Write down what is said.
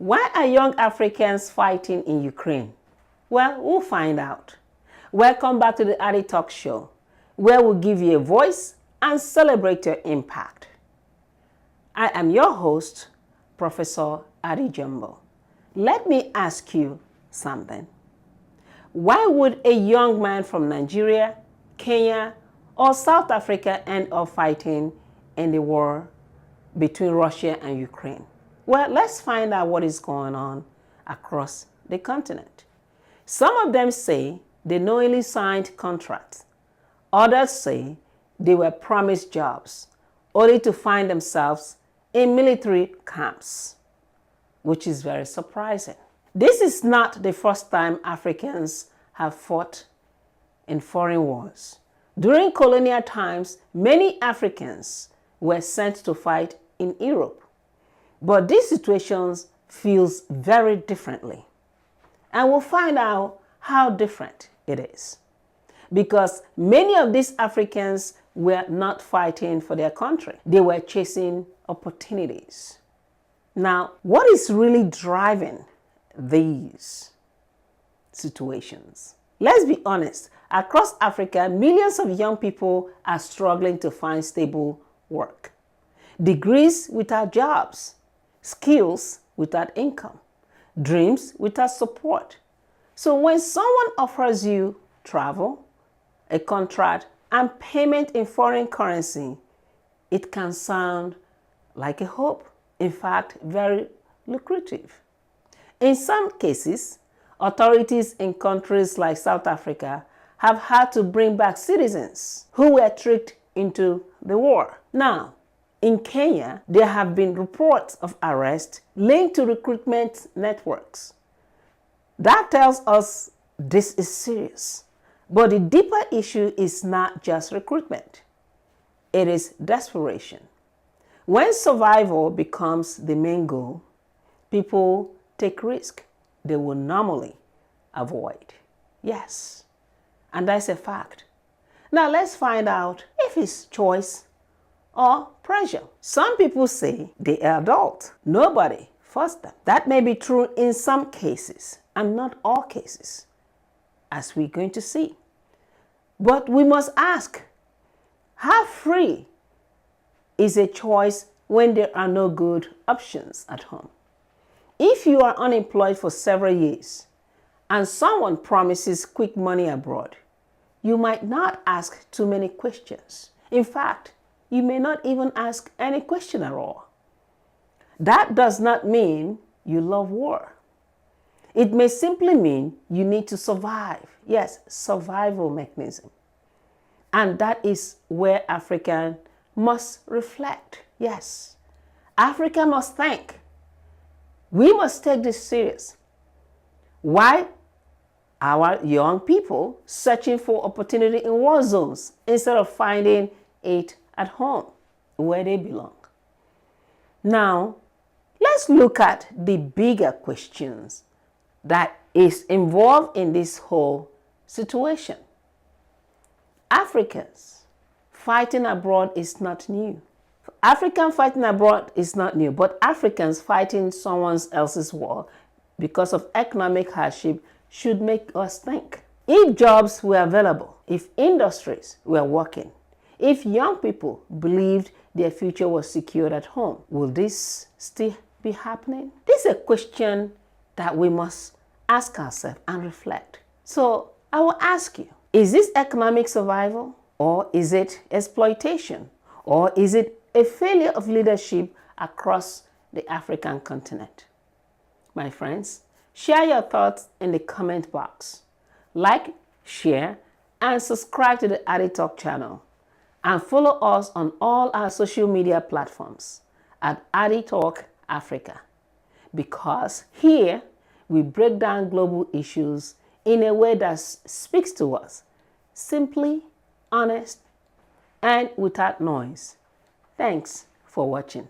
Why are young Africans fighting in Ukraine? Well, we'll find out. Welcome back to the Adi Talk Show, where we'll give you a voice and celebrate your impact. I am your host, Professor Adi Jumbo. Let me ask you something. Why would a young man from Nigeria, Kenya, or South Africa end up fighting in the war between Russia and Ukraine? Well, let's find out what is going on across the continent. Some of them say they knowingly signed contracts. Others say they were promised jobs, only to find themselves in military camps, which is very surprising. This is not the first time Africans have fought in foreign wars. During colonial times, many Africans were sent to fight in Europe. But these situations feels very differently. And we'll find out how different it is. Because many of these Africans were not fighting for their country. They were chasing opportunities. Now, what is really driving these situations? Let's be honest. Across Africa, millions of young people are struggling to find stable work. Degrees without jobs. Skills without income, dreams without support. So when someone offers you travel, a contract, and payment in foreign currency, it can sound like a hope. In fact, very lucrative. In some cases, authorities in countries like South Africa have had to bring back citizens who were tricked into the war. Now, in Kenya, there have been reports of arrest linked to recruitment networks. That tells us this is serious. But the deeper issue is not just recruitment. It is desperation. When survival becomes the main goal, people take risk they will normally avoid. Yes, and that's a fact. Now let's find out if it's choice or pressure. Some people say they are adult. Nobody forced them. That may be true in some cases and not all cases, as we're going to see. But we must ask, how free is a choice when there are no good options at home? If you are unemployed for several years and someone promises quick money abroad, you might not ask too many questions. In fact, you may not even ask any question at all. That does not mean you love war. It may simply mean you need to survive. Yes, survival mechanism. And that is where Africa must reflect. Yes, Africa must think. We must take this serious. Why are young people searching for opportunity in war zones instead of finding it at home where they belong? Now, let's look at the bigger questions that is involved in this whole situation. Africans fighting abroad is not new. African fighting abroad is not new, but Africans fighting someone else's war because of economic hardship should make us think. If jobs were available, if industries were working, if young people believed their future was secured at home, will this still be happening? This is a question that we must ask ourselves and reflect. So I will ask you, is this economic survival, or is it exploitation, or is it a failure of leadership across the African continent? My friends, share your thoughts in the comment box. Like, share, and subscribe to the Adi Talk channel. And follow us on all our social media platforms at Adi Talk Africa. Because here we break down global issues in a way that speaks to us, simply, honest, and without noise. Thanks for watching.